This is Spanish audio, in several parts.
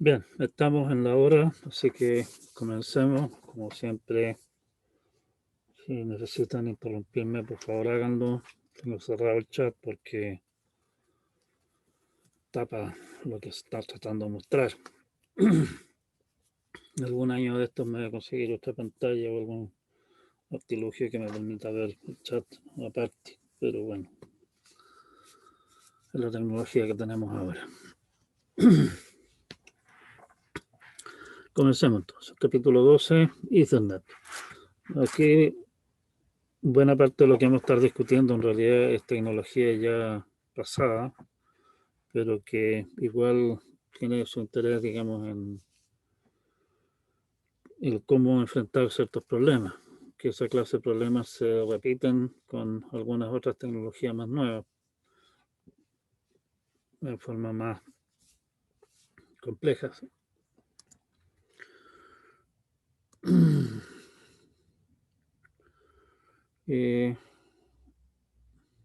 Bien, estamos en la hora, así que comencemos. Como siempre, si necesitan interrumpirme, por favor háganlo. Tengo cerrado el chat porque tapa lo que está tratando de mostrar. Algún año de estos me voy a conseguir otra pantalla o algún artilugio que me permita ver el chat aparte, pero bueno, es la tecnología que tenemos ahora. Comencemos entonces. Capítulo 12, Ethernet. Aquí buena parte de lo que vamos a estar discutiendo en realidad es tecnología ya pasada, pero que igual tiene su interés, digamos, en cómo enfrentar ciertos problemas, que esa clase de problemas se repiten con algunas otras tecnologías más nuevas, de forma más complejas.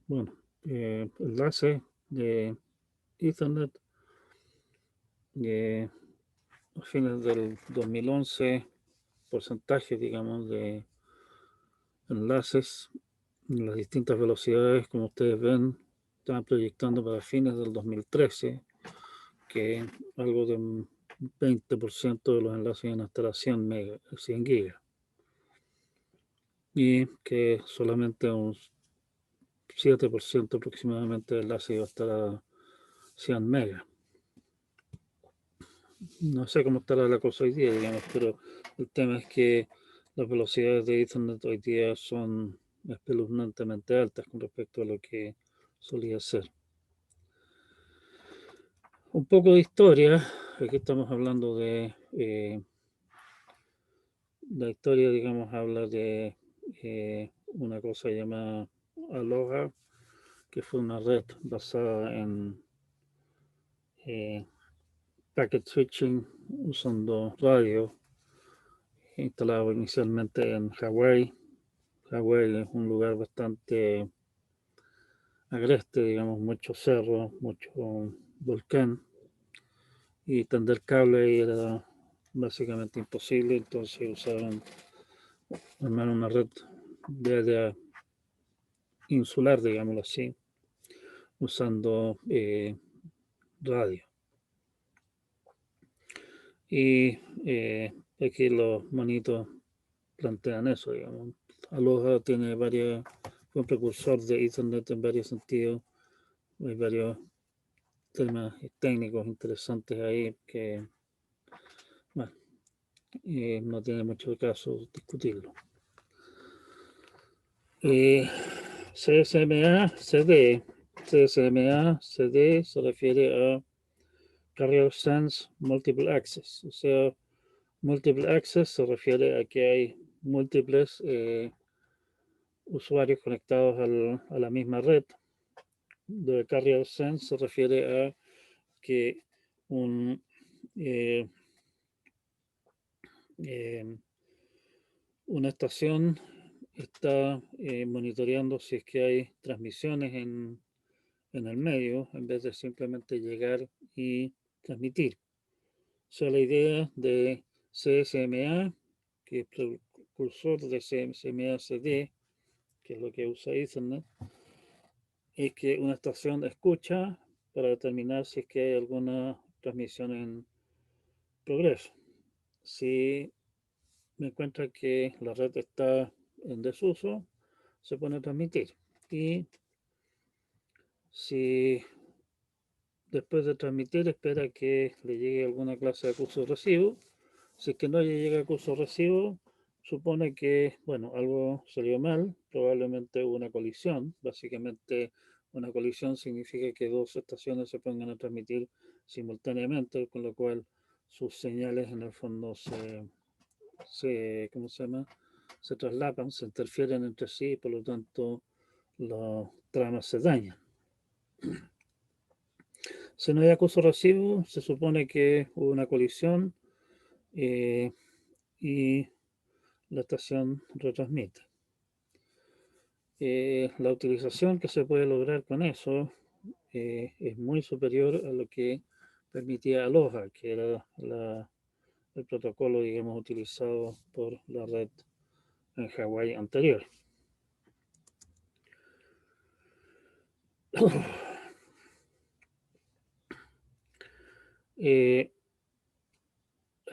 Bueno, enlace de Ethernet a fines del 2011, porcentaje, digamos, de enlaces en las distintas velocidades, como ustedes ven, estaban proyectando para fines del 2013 que algo de un 20% de los enlaces iban a estar a 100 gigas y que solamente un 7% aproximadamente de enlaces iba a estar a 100 megas. No sé cómo estará la cosa hoy día, digamos, pero el tema es que las velocidades de Ethernet hoy día son espeluznantemente altas con respecto a lo que solía ser. Un poco de historia, aquí estamos hablando de la historia, digamos, habla de una cosa llamada Aloha, que fue una red basada en packet switching usando radio, instalado inicialmente en Hawái. Hawái es un lugar bastante agreste, digamos, mucho cerro, mucho volcán, y tender cable ahí era básicamente imposible, entonces usaron una red de insular, digámoslo así, usando radio. Y aquí los monitos plantean eso, digamos. Aloha tiene fue un precursor de Ethernet en varios sentidos. Hay varios temas técnicos interesantes ahí que, bueno, no tiene mucho caso discutirlo. CSMA-CD. CSMA-CD se refiere a Carrier Sense Multiple Access. O sea, Multiple Access se refiere a que hay múltiples usuarios conectados a la misma red. De Carrier Sense se refiere a que un, eh, eh, una estación está monitoreando si es que hay transmisiones en el medio, en vez de simplemente llegar y transmitir. O sea, la idea de CSMA, que es precursor de CSMA-CD, que es lo que usa Ethernet, es que una estación escucha para determinar si es que hay alguna transmisión en progreso. Si me encuentra que la red está en desuso, se pone a transmitir. Y si después de transmitir espera que le llegue alguna clase de acuso recibo, si es que no le llega acuso recibo, supone que, bueno, algo salió mal, probablemente hubo una colisión. Básicamente, una colisión significa que dos estaciones se pongan a transmitir simultáneamente, con lo cual sus señales en el fondo ¿cómo se llama? Se traslapan, se interfieren entre sí y por lo tanto los tramas se dañan. Si no hay acuso recibo, se supone que hubo una colisión y la estación retransmite. La utilización que se puede lograr con eso es muy superior a lo que permitía Aloha, que era el protocolo, digamos, utilizado por la red en Hawái anterior.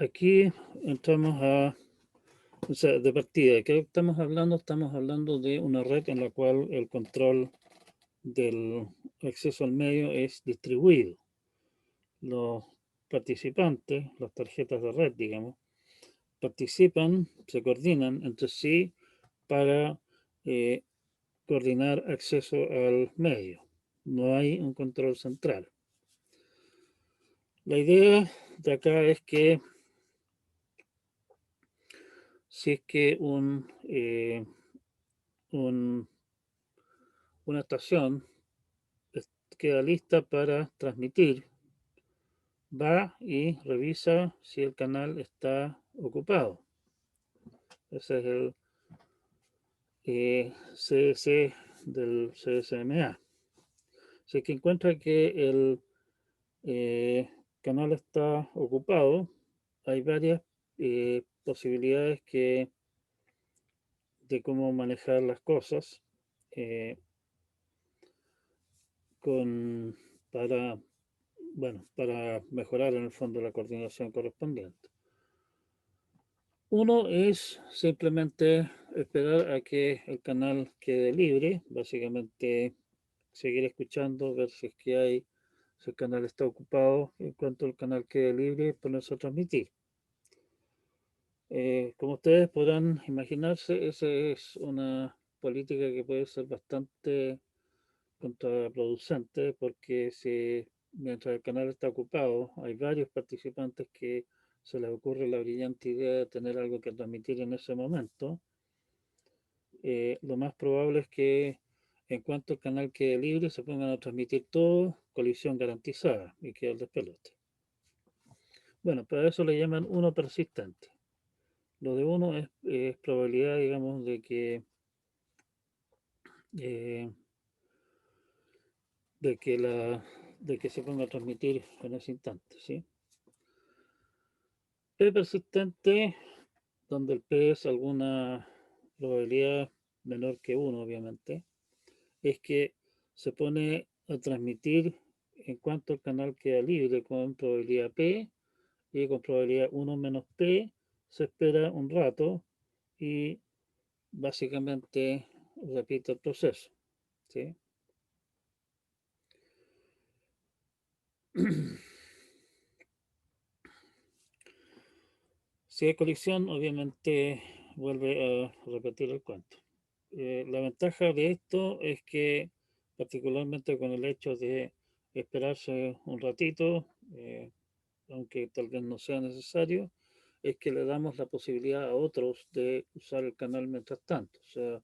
Aquí entramos o sea, de partida, ¿de qué estamos hablando? Estamos hablando de una red en la cual el control del acceso al medio es distribuido. Los participantes, las tarjetas de red, digamos, participan, se coordinan entre sí para eh, coordinar acceso al medio. No hay un control central. La idea de acá es que si es que una estación queda lista para transmitir, va y revisa si el canal está ocupado. Ese es el CS del CSMA. Si es que encuentra que el canal está ocupado, hay varias posibilidades de cómo manejar las cosas eh, con, para, para mejorar en el fondo la coordinación correspondiente. Uno es simplemente esperar a que el canal quede libre, básicamente seguir escuchando, ver si es que si el canal está ocupado, en cuanto el canal quede libre, ponerse a transmitir. Como ustedes podrán imaginarse, esa es una política que puede ser bastante contraproducente porque si mientras el canal está ocupado hay varios participantes que se les ocurre la brillante idea de tener algo que transmitir en ese momento, lo más probable es que en cuanto el canal quede libre se pongan a transmitir todo, colisión garantizada y quede el despelote. Bueno, para eso le llaman uno persistente. Lo de uno es probabilidad, digamos, eh, de que de que se ponga a transmitir en ese instante, ¿sí? P persistente, donde el P es alguna probabilidad menor que uno, obviamente, es que se pone a transmitir en cuanto el canal queda libre con probabilidad P y con probabilidad 1 menos P se espera un rato y básicamente repite el proceso, ¿sí? Si hay colisión, obviamente vuelve a repetir el cuento. La ventaja de esto es que, particularmente con el hecho de esperarse un ratito, aunque tal vez no sea necesario, es que le damos la posibilidad a otros de usar el canal mientras tanto. O sea,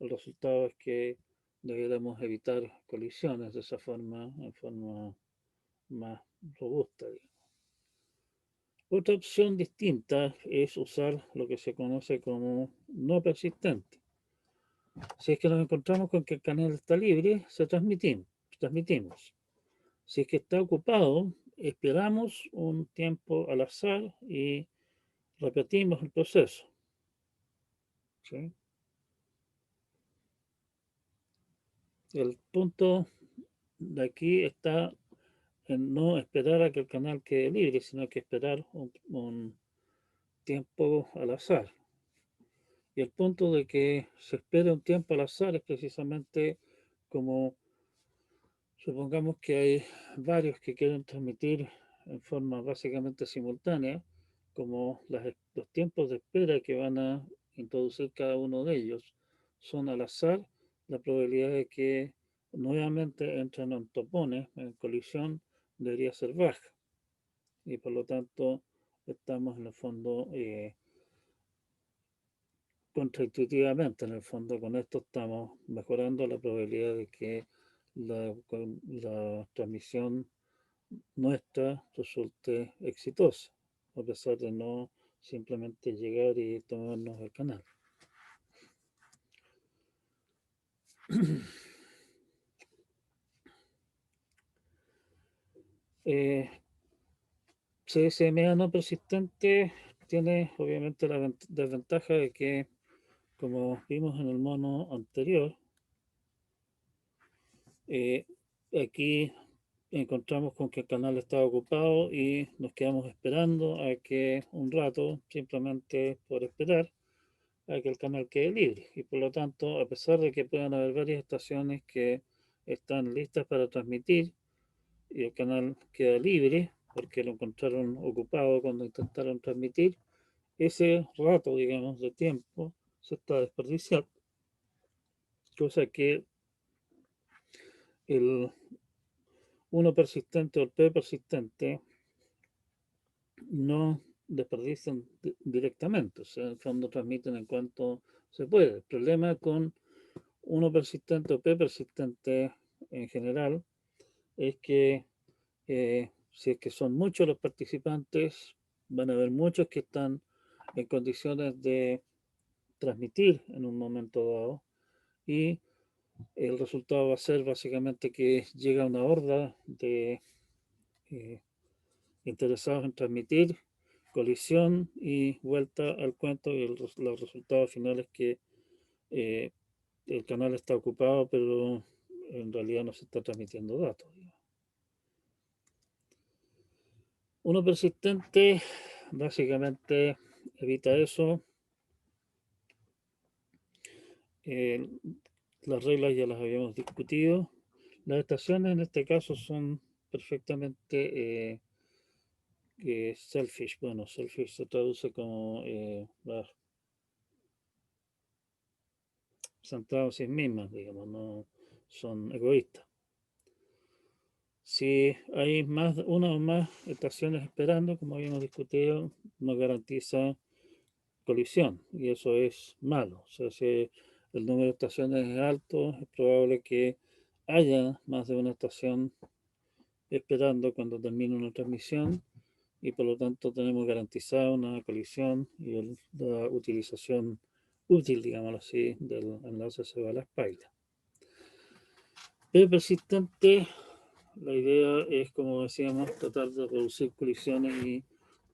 el resultado es que deberíamos evitar colisiones de esa forma, en forma más robusta, digamos. Otra opción distinta es usar lo que se conoce como no persistente. Si es que nos encontramos con que el canal está libre, transmitimos. Si es que está ocupado, esperamos un tiempo al azar y repetimos el proceso. ¿Sí? El punto de aquí está en no esperar a que el canal quede libre, sino que esperar un tiempo al azar. Y el punto de que se espera un tiempo al azar es precisamente como supongamos que hay varios que quieren transmitir en forma básicamente simultánea, como los tiempos de espera que van a introducir cada uno de ellos son al azar, la probabilidad de que nuevamente entren en topones, en colisión, debería ser baja. Y por lo tanto estamos en el fondo contraintuitivamente, en el fondo con esto estamos mejorando la probabilidad de que la transmisión nuestra resulte exitosa, a pesar de no simplemente llegar y tomarnos el canal. CSMA no persistente tiene obviamente la desventaja de que, como vimos en el mono anterior, eh, aquí encontramos con que el canal estaba ocupado y nos quedamos esperando a que un rato, simplemente por esperar, a que el canal quede libre. Y por lo tanto, a pesar de que puedan haber varias estaciones que están listas para transmitir y el canal queda libre porque lo encontraron ocupado cuando intentaron transmitir, ese rato, digamos, de tiempo se está desperdiciando, cosa que el uno persistente o el P persistente no desperdician directamente, o sea, en el fondo transmiten en cuanto se puede. El problema con uno persistente o P persistente en general es que si es que son muchos los participantes, van a haber muchos que están en condiciones de transmitir en un momento dado y el resultado va a ser básicamente que llega una horda de eh, interesados en transmitir, colisión y vuelta al cuento y el resultado final es que eh, el canal está ocupado pero en realidad no se está transmitiendo datos. Uno persistente básicamente evita eso. Eh, las reglas ya las habíamos discutido. Las estaciones en este caso son perfectamente selfish. Bueno, selfish se traduce como centrados en sí mismas, digamos, no son egoístas. Si hay más, una o más estaciones esperando, como habíamos discutido, no garantiza colisión y eso es malo. O sea, si el número de estaciones es alto, es probable que haya más de una estación esperando cuando termine una transmisión y por lo tanto tenemos garantizada una colisión y la utilización útil, digámoslo así, del enlace se va a la espalda. El persistente, la idea es, como decíamos, tratar de reducir colisiones y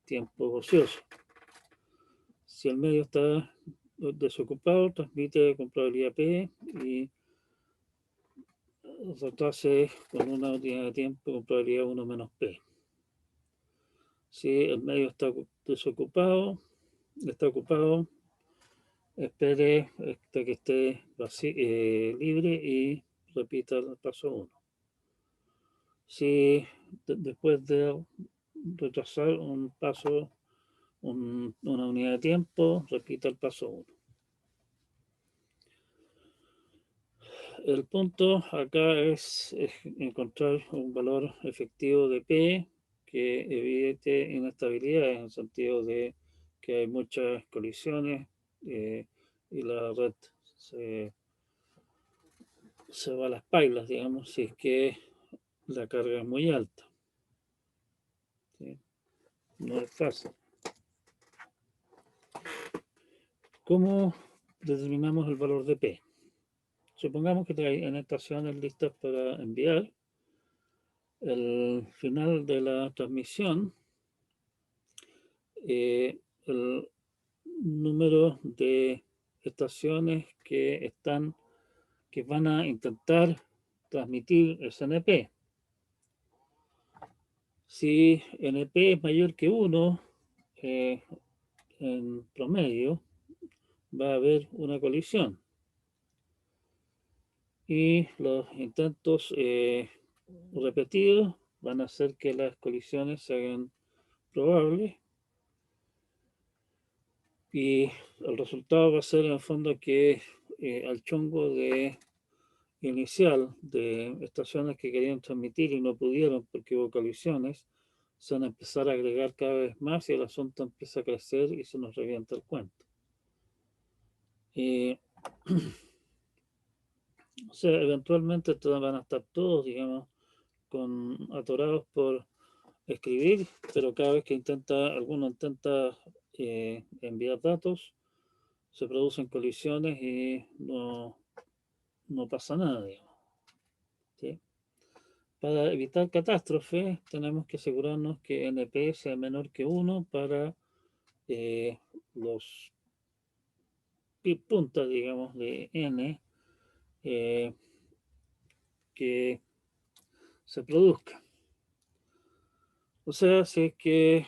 tiempos ociosos. Si el medio está desocupado, transmite con probabilidad P y retrase con una unidad de tiempo con probabilidad 1 menos P. Si el medio está ocupado, espere hasta que esté libre y repita el paso 1. Si después de retrasar un paso, una unidad de tiempo, repita el paso 1. El punto acá es encontrar un valor efectivo de P que evite inestabilidad en el sentido de que hay muchas colisiones y la red se, se va a las pailas, digamos, si es que la carga es muy alta. ¿Sí? No es fácil. ¿Cómo determinamos el valor de P? Supongamos que hay en estaciones listas para enviar. El final de la transmisión, el número de estaciones que van a intentar transmitir SNP. Si NP es mayor que 1, en promedio va a haber una colisión. Y los intentos repetidos van a hacer que las colisiones se hagan probables. Y el resultado va a ser en el fondo que al chongo de inicial de estaciones que querían transmitir y no pudieron porque hubo colisiones, se van a empezar a agregar cada vez más y el asunto empieza a crecer y se nos revienta el cuento. O sea, eventualmente van a estar todos, digamos, atorados por escribir, pero cada vez que alguno intenta enviar datos, se producen colisiones y no pasa nada, digamos. ¿Sí? Para evitar catástrofes, tenemos que asegurarnos que NP sea menor que 1 para los puntas, digamos, de N eh, que se produzca. O sea, si es que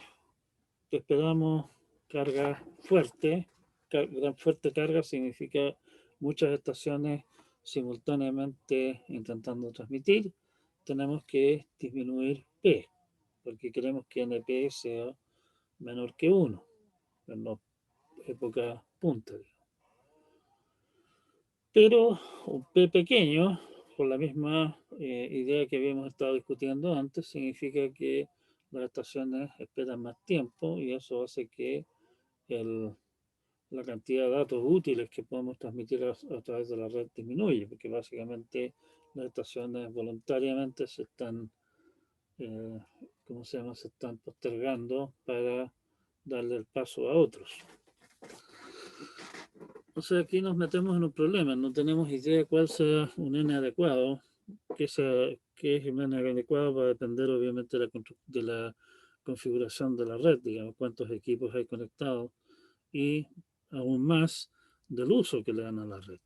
esperamos carga fuerte, gran fuerte carga significa muchas estaciones simultáneamente intentando transmitir, tenemos que disminuir P, porque queremos que NP sea menor que 1 en la época punta. Pero un P pequeño, por la misma idea que habíamos estado discutiendo antes, significa que las estaciones esperan más tiempo y eso hace que el, la cantidad de datos útiles que podemos transmitir a través de la red disminuye, porque básicamente las estaciones voluntariamente se están, eh, ¿cómo se llama? Se están postergando para darle el paso a otros. O sea, aquí nos metemos en un problema, no tenemos idea de cuál sea un N adecuado, que es un N adecuado va a depender obviamente de la configuración de la red, digamos, cuántos equipos hay conectados y aún más del uso que le dan a la red.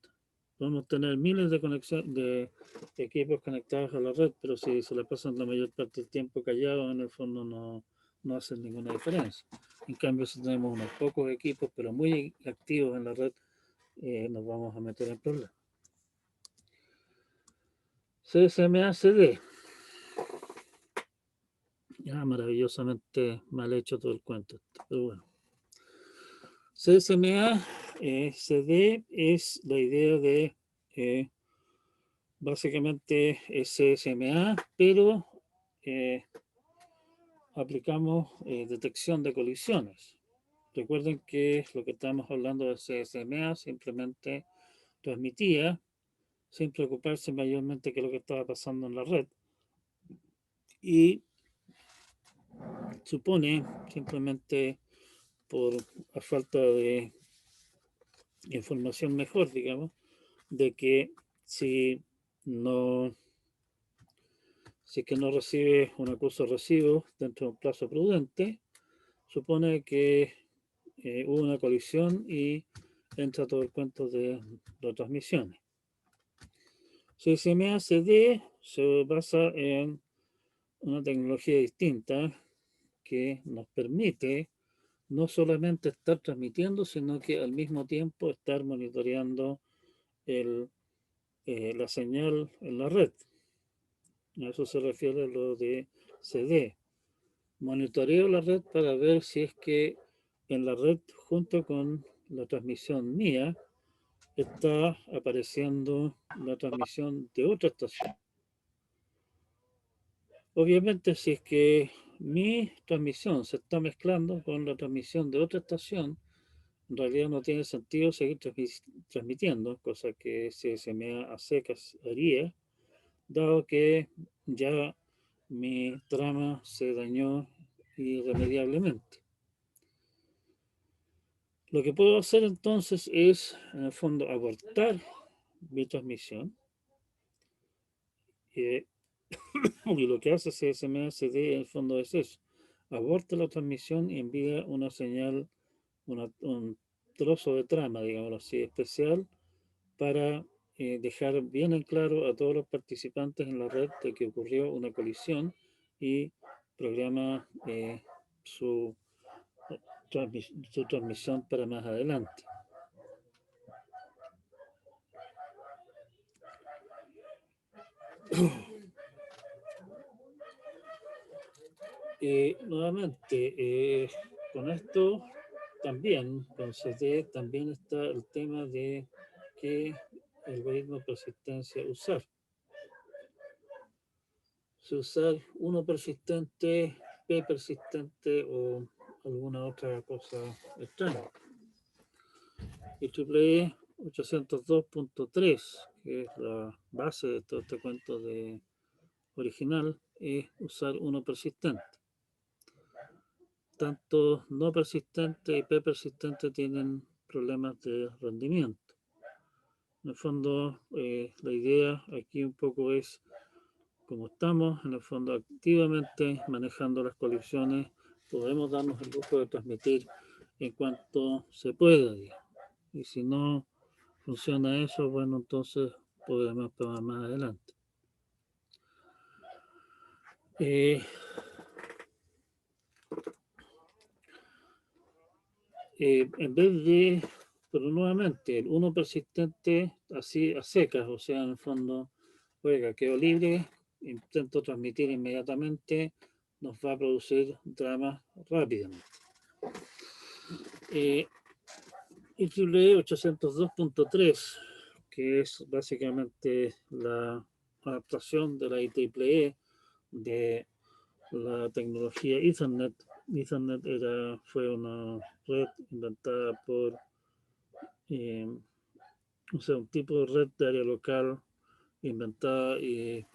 Podemos tener miles de equipos conectados a la red, pero si se la pasan la mayor parte del tiempo callados, en el fondo no hacen ninguna diferencia. En cambio, si tenemos unos pocos equipos, pero muy activos en la red, nos vamos a meter en problemas. CSMA-CD. Ya, maravillosamente mal hecho todo el cuento, pero bueno. CSMA-CD es la idea de básicamente es CSMA, pero aplicamos detección de colisiones. Recuerden que lo que estamos hablando de CSMA simplemente transmitía sin preocuparse mayormente qué es lo que estaba pasando en la red. Y supone, simplemente por a falta de información mejor, digamos, de que si no, si es que no recibe un acuso de recibo dentro de un plazo prudente, supone que hubo una colisión y entra todo el cuento de retransmisiones. CSMA-CD se basa en una tecnología distinta que nos permite no solamente estar transmitiendo, sino que al mismo tiempo estar monitoreando la señal en la red. A eso se refiere lo de CD. Monitoreo la red para ver si es que en la red, junto con la transmisión mía, está apareciendo la transmisión de otra estación. Obviamente, si es que mi transmisión se está mezclando con la transmisión de otra estación, en realidad no tiene sentido seguir transmitiendo, cosa que CSMA a secas haría, dado que ya mi trama se dañó irremediablemente. Lo que puedo hacer entonces es, en el fondo, abortar mi transmisión. Y lo que hace CSMA-CD en el fondo es eso. Aborta la transmisión y envía una señal, un trozo de trama, digamos así, especial para dejar bien en claro a todos los participantes en la red de que ocurrió una colisión y programa su, su transmisión para más adelante. Nuevamente, con esto también, con CD, también está el tema de qué algoritmo de persistencia usar. Si usar uno persistente, P persistente o alguna otra cosa extraña. IEEE 802.3, que es la base de todo este cuento de original, es usar uno persistente. Tanto no persistente y P persistente tienen problemas de rendimiento. En el fondo, la idea aquí un poco es como estamos en el fondo activamente manejando las colisiones, podemos darnos el lujo de transmitir en cuanto se pueda, digamos. Y si no funciona eso, bueno, entonces podemos probar más adelante. En vez de, pero nuevamente, el uno persistente así a secas, o sea, en el fondo, oiga, quedó libre, intento transmitir inmediatamente, nos va a producir dramas rápidamente. IEEE 802.3, que es básicamente la adaptación de la IEEE de la tecnología Ethernet. Ethernet fue una red inventada por o sea, un tipo de red de área local inventada y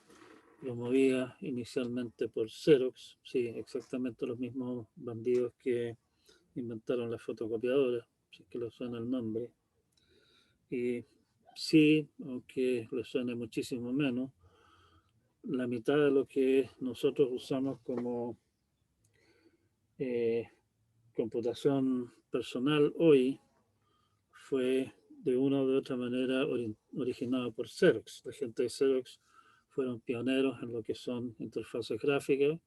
promovida inicialmente por Xerox, sí, exactamente los mismos bandidos que inventaron las fotocopiadoras, si es que les suena el nombre. Y sí, aunque les suene muchísimo menos, la mitad de lo que nosotros usamos como eh, computación personal hoy fue de una u otra manera originado por Xerox. La gente de Xerox fueron pioneros en lo que son interfaces gráficas,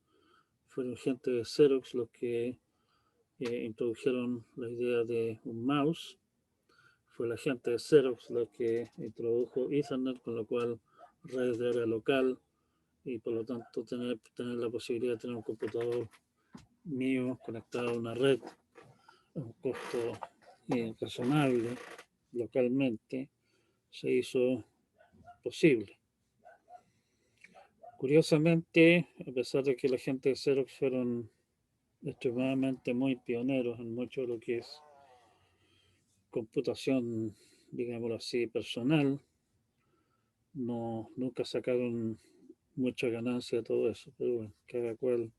fueron gente de Xerox los que introdujeron la idea de un mouse, fue la gente de Xerox la que introdujo Ethernet, con lo cual redes de área local y por lo tanto tener la posibilidad de tener un computador mío conectado a una red a un costo razonable localmente se hizo posible. Curiosamente, a pesar de que la gente de Xerox fueron extremadamente muy pioneros en mucho de lo que es computación, digámoslo así, personal, no, nunca sacaron mucha ganancia de todo eso, pero bueno, cada cual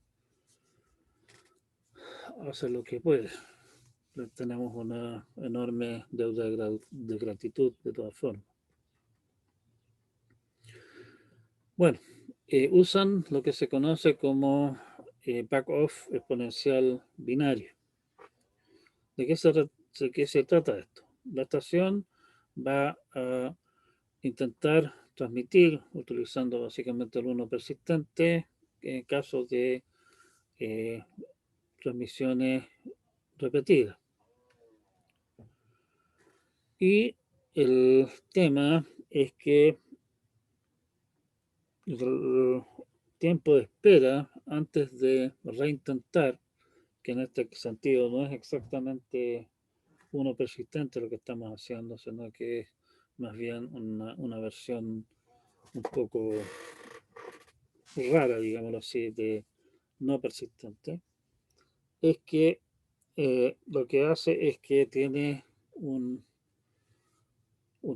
hace lo que puede. Tenemos una enorme deuda de gratitud de todas formas. Bueno, usan lo que se conoce como back-off exponencial binario. ¿De qué se trata esto? La estación va a intentar transmitir utilizando básicamente el 1 persistente en caso de eh, transmisiones repetidas. Y el tema es que el tiempo de espera antes de reintentar, que en este sentido no es exactamente uno persistente lo que estamos haciendo, sino que es más bien una versión un poco rara, digámoslo así, de no persistente, es que lo que hace es que tiene un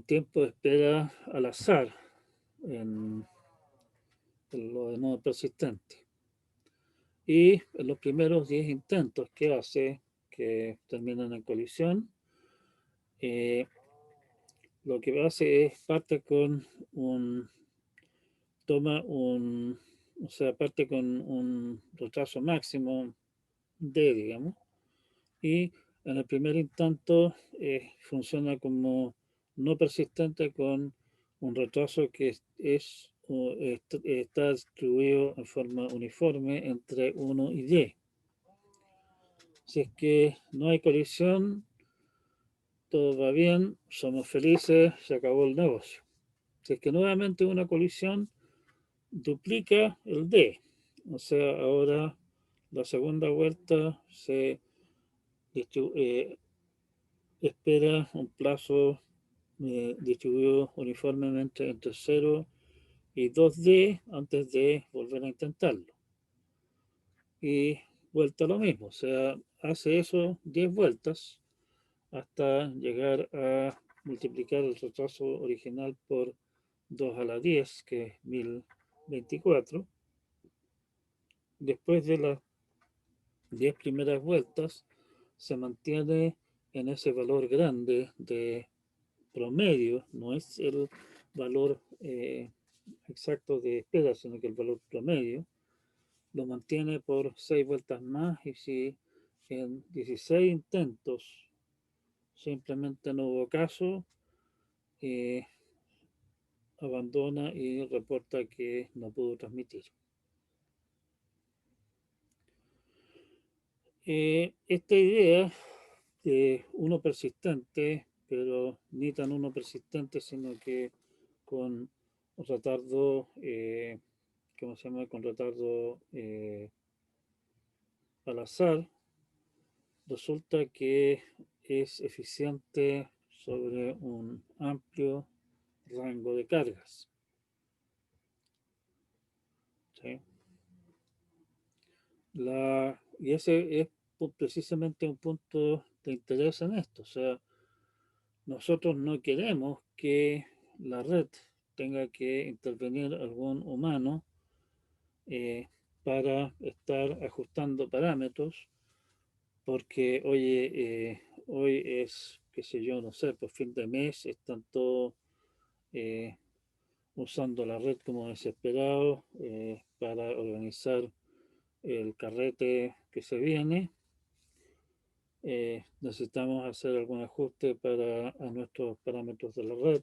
tiempo de espera al azar en, en lo de no persistente. Y en los primeros 10 intentos que hace, que terminan en colisión, eh, lo que hace es toma un, o sea, parte con un retraso máximo de, digamos, y en el primer intento funciona como no persistente con un retraso que está distribuido en forma uniforme entre 1 y 10. Si es que no hay colisión, todo va bien, somos felices, se acabó el negocio. Si es que nuevamente una colisión, duplica el D. O sea, ahora la segunda vuelta se espera un plazo distribuido uniformemente entre 0 y 2D antes de volver a intentarlo. Y vuelta lo mismo, o sea, hace eso 10 vueltas hasta llegar a multiplicar el retraso original por 2 a la 10, que es 1024. Después de las 10 primeras vueltas, se mantiene en ese valor grande de promedio, no es el valor exacto de espera, sino que el valor promedio, lo mantiene por 6 vueltas más y si en 16 intentos simplemente no hubo caso, eh, abandona y reporta que no pudo transmitir. Esta idea de uno persistente, pero ni tan uno persistente, sino que con retardo, ¿cómo se llama? Con retardo al azar, resulta que es eficiente sobre un amplio rango de cargas. ¿Sí? Y ese es precisamente un punto de interés en esto. O sea, nosotros no queremos que la red tenga que intervenir algún humano eh, para estar ajustando parámetros, porque hoy es, qué sé yo, no sé, por fin de mes están todos eh, usando la red como desesperados para organizar el carrete que se viene. Necesitamos hacer algún ajuste a nuestros parámetros de la red.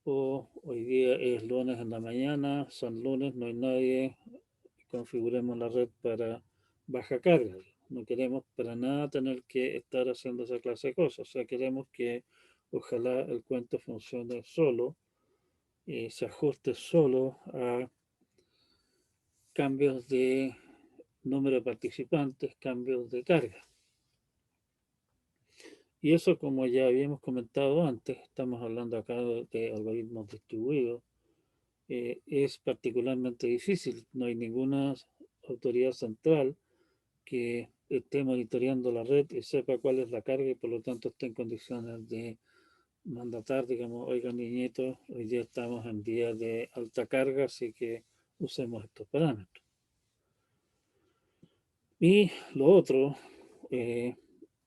O hoy día es lunes en la mañana, son lunes, no hay nadie, configuremos la red para baja carga. No queremos para nada tener que estar haciendo esa clase de cosas. O sea, queremos que ojalá el cuento funcione solo y se ajuste solo a cambios de número de participantes, cambios de carga. Y eso, como ya habíamos comentado antes, estamos hablando acá de algoritmos distribuidos, es particularmente difícil. No hay ninguna autoridad central que esté monitoreando la red y sepa cuál es la carga y por lo tanto esté en condiciones de mandatar, digamos, oigan niñitos, hoy día estamos en días de alta carga, así que usemos estos parámetros. Y lo otro, eh,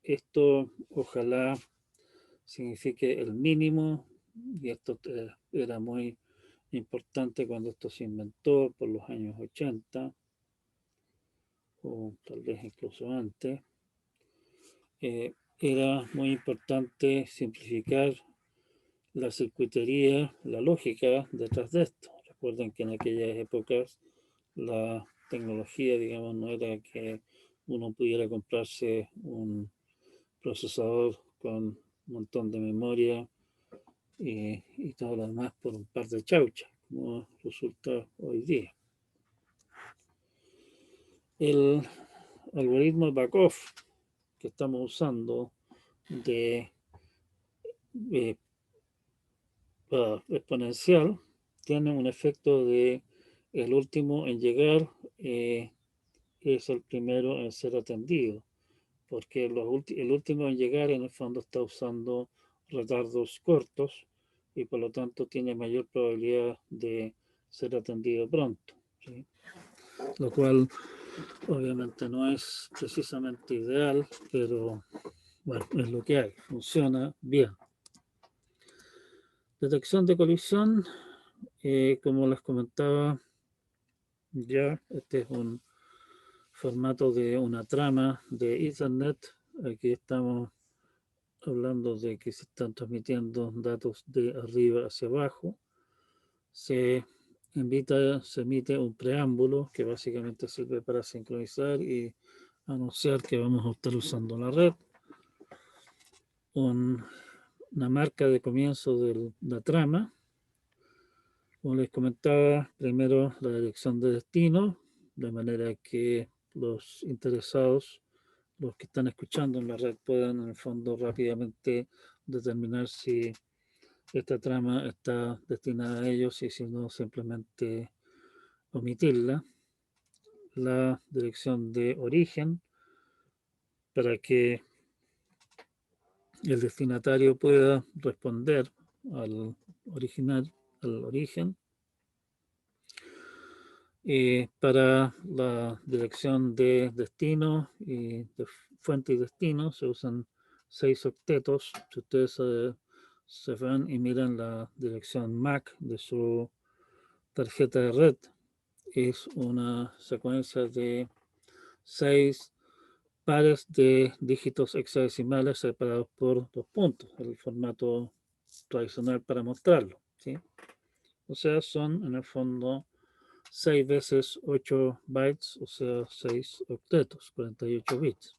esto ojalá signifique el mínimo, y esto era muy importante cuando esto se inventó por los años 80, o tal vez incluso antes, era muy importante simplificar la circuitería, la lógica detrás de esto. Recuerden que en aquellas épocas la tecnología, digamos, no era que uno pudiera comprarse un procesador con un montón de memoria y todo lo demás por un par de chauchas, como resulta hoy día. El algoritmo Backhoff que estamos usando de eh, exponencial tiene un efecto de el último en llegar es el primero en ser atendido, porque el último en llegar en el fondo está usando retardos cortos y por lo tanto tiene mayor probabilidad de ser atendido pronto, ¿sí? Lo cual obviamente no es precisamente ideal, pero bueno, es lo que hay, funciona bien. Detección de colisión, como les comentaba, ya este es un formato de una trama de Ethernet. Aquí estamos hablando de que se están transmitiendo datos de arriba hacia abajo. Se se emite un preámbulo que básicamente sirve para sincronizar y anunciar que vamos a estar usando la red. Una marca de comienzo de la trama. Como les comentaba, primero la dirección de destino, de manera que los interesados, los que están escuchando en la red, puedan en el fondo rápidamente determinar si esta trama está destinada a ellos y si no, simplemente omitirla. La dirección de origen, para que el destinatario pueda responder al original, al origen. Para la dirección de destino y de fuente y destino se usan 6 octetos. Si ustedes se van y miran la dirección MAC de su tarjeta de red es una secuencia de 6 pares de dígitos hexadecimales separados por 2 puntos, el formato tradicional para mostrarlo, ¿sí? O sea, son en el fondo 6 veces 8 bytes, o sea, 6 octetos, 48 bits.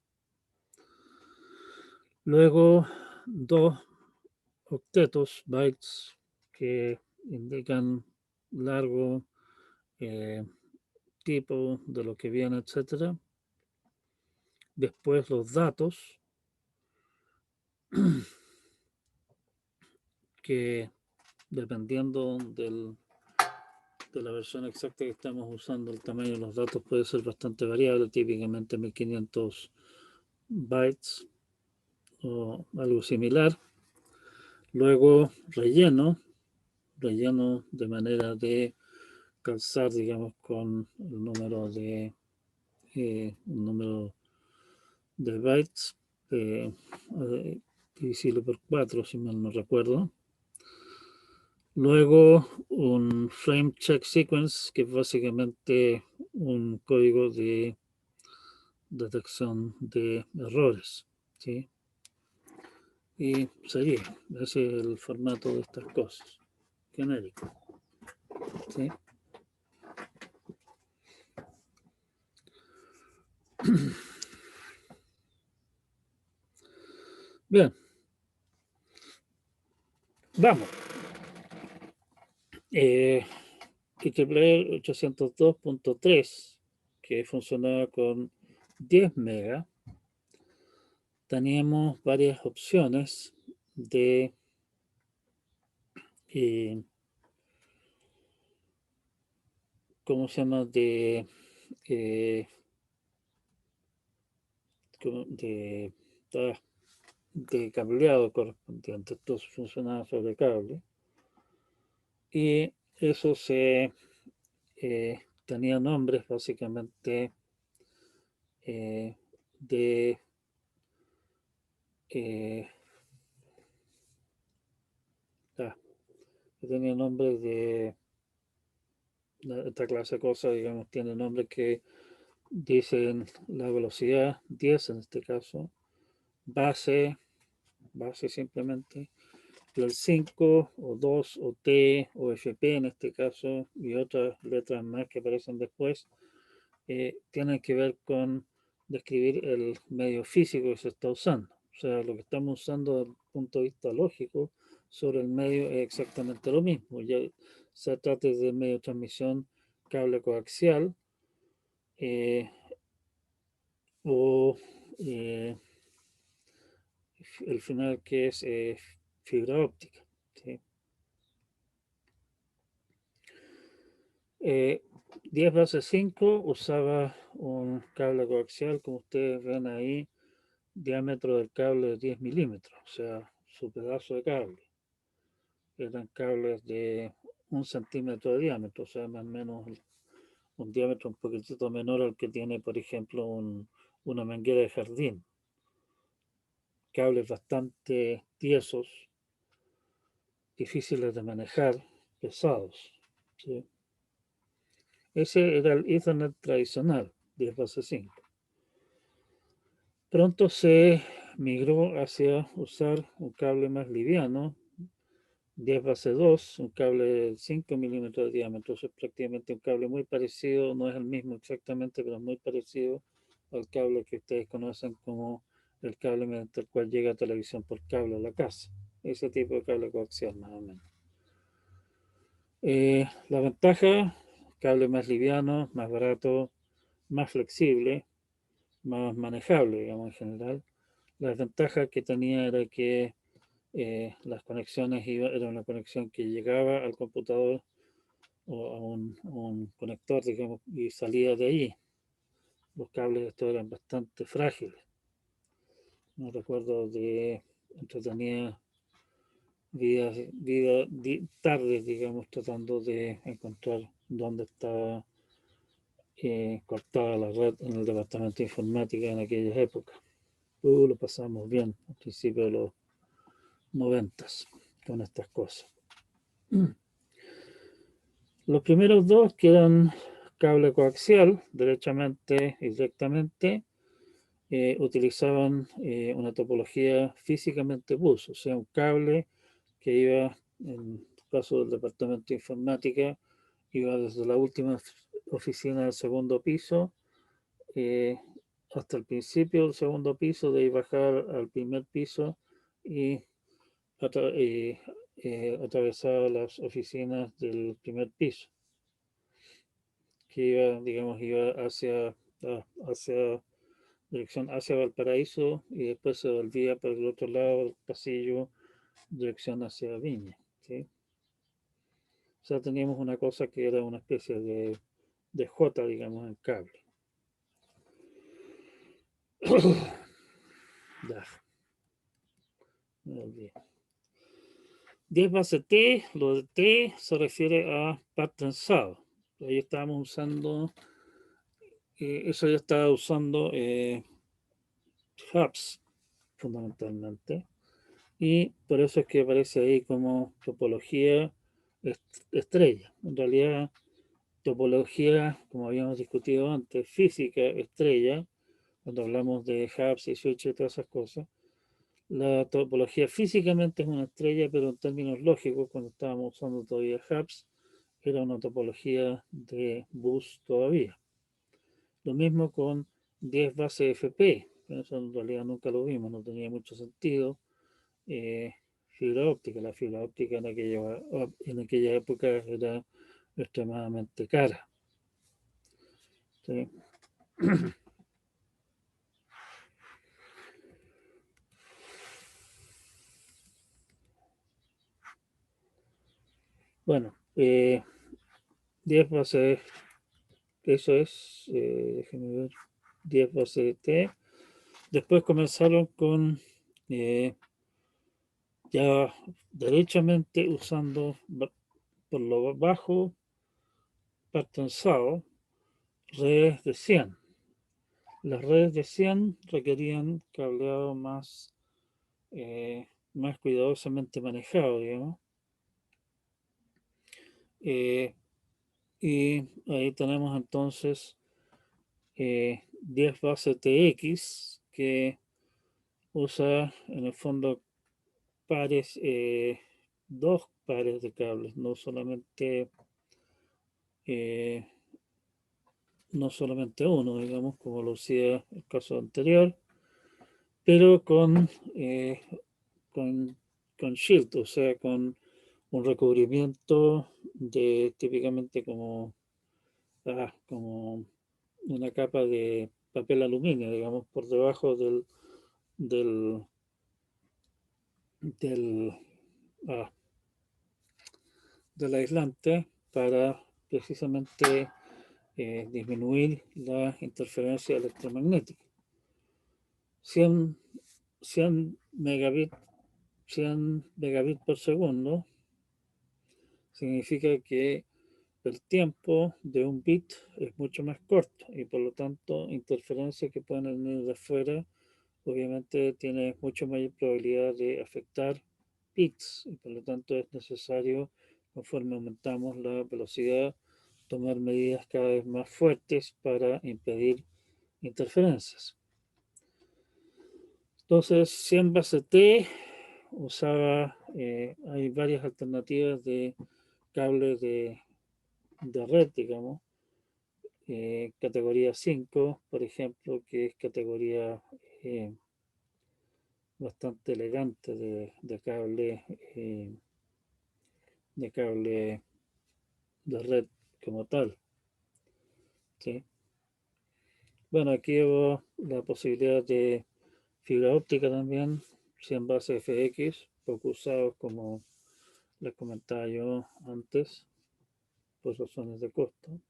Luego, 2 octetos, bytes, que indican largo, tipo de lo que viene, etcétera. Después los datos, que dependiendo de la versión exacta que estamos usando, el tamaño de los datos puede ser bastante variable, típicamente 1500 bytes o algo similar. Luego relleno de manera de calzar, digamos, con el número de bytes, divisible por 4, si mal no recuerdo. Luego un frame check sequence, que es básicamente un código de detección de errores, ¿sí? Y sería, ese es el formato de estas cosas, genérico, ¿sí? Bien, vamos. IEEE 802.3, que funcionaba con 10 megas, teníamos varias opciones de ¿cómo se llama? Eh, de, de cableado correspondiente. Entonces funcionaba sobre cable. Y eso tenía nombres básicamente de eh, tenía nombres de esta clase de cosas, digamos, tiene nombres que dicen la velocidad 10 en este caso, base simplemente, el 5 o 2 o T o FP en este caso y otras letras más que aparecen después, tienen que ver con describir el medio físico que se está usando. O sea, lo que estamos usando desde el punto de vista lógico sobre el medio es exactamente lo mismo. Ya se trata de medio de transmisión, cable coaxial, o el final que es fibra óptica, ¿sí? 10 base 5 usaba un cable coaxial, como ustedes ven ahí, diámetro del cable de 10 milímetros, o sea, su pedazo de cable. Eran cables de 1 centímetro de diámetro, o sea, más o menos un diámetro un poquitito menor al que tiene, por ejemplo, una manguera de jardín. Cables bastante tiesos, difíciles de manejar, pesados, ¿sí? Ese era el Ethernet tradicional, 10 base 5. Pronto se migró hacia usar un cable más liviano, 10 base 2, un cable de 5 milímetros de diámetro. Es prácticamente un cable muy parecido, no es el mismo exactamente, pero muy parecido al cable que ustedes conocen como el cable mediante el cual llega televisión por cable a la casa. Ese tipo de cable coaxial, más o menos. La ventaja, cable más liviano, más barato, más flexible, más manejable, digamos, en general. La desventaja que tenía era que las conexiones era una conexión que llegaba al computador o a un conector, digamos, y salía de ahí. Los cables estos eran bastante frágiles. No recuerdo de entretenía tardes, digamos, tratando de encontrar dónde estaba cortada la red en el departamento de informática en aquellas épocas. Lo pasamos bien al principio de los 90 con estas cosas. Los primeros dos, que eran cable coaxial, derechamente y directamente, utilizaban una topología físicamente bus, o sea, un cable que iba, en el caso del departamento de informática, iba desde la última oficina del segundo piso eh, hasta el principio del segundo piso, de ahí bajar al primer piso y, atra atravesar las oficinas del primer piso, que iba, digamos, iba hacia dirección hacia Valparaíso y después se volvía por el otro lado del pasillo, dirección hacia Viña. ¿Sí? O sea, teníamos una cosa que era una especie de J, digamos, en cable. Ya, me olvidé. 10 base T, lo de T se refiere a par trenzado. Ahí estábamos usando, eso ya estaba usando hubs fundamentalmente. Y por eso es que aparece ahí como topología estrella. En realidad, topología, como habíamos discutido antes, física estrella, cuando hablamos de hubs y switches y todas esas cosas, la topología físicamente es una estrella, pero en términos lógicos, cuando estábamos usando todavía hubs, era una topología de bus todavía. Lo mismo con 10 base FP, pero eso en realidad nunca lo vimos, no tenía mucho sentido. eh, Fibra óptica. La fibra óptica en aquella época era extremadamente cara. ¿Sí? Bueno, 10 bases, eso es, déjenme ver, 10 bases T. Después comenzaron con ya derechamente usando por lo bajo, patenzado, redes de 100. Las redes de 100 requerían cableado más cuidadosamente manejado, digamos. Eh, y ahí tenemos entonces 10 base TX que usa en el fondo pares, dos pares de cables, eh, no solamente uno, digamos, como lo hacía el caso anterior, pero con, con shield, o sea, con un recubrimiento de típicamente como una capa de papel aluminio, digamos, por debajo del, del, ah, del aislante para precisamente disminuir la interferencia electromagnética. 100, 100 megabits 100 megabits por segundo significa que el tiempo de un bit es mucho más corto y por lo tanto interferencias que pueden venir de afuera obviamente tiene mucho mayor probabilidad de afectar bits y por lo tanto es necesario, conforme aumentamos la velocidad, tomar medidas cada vez más fuertes para impedir interferencias. Entonces, 100 base T usaba, hay varias alternativas de cables de red, digamos, categoría 5, por ejemplo, que es categoría bastante elegante de cable de red como tal. ¿Sí? Bueno, aquí hubo la posibilidad de fibra óptica también, 100 base FX, poco usados como les comentaba yo antes, por razones de costo.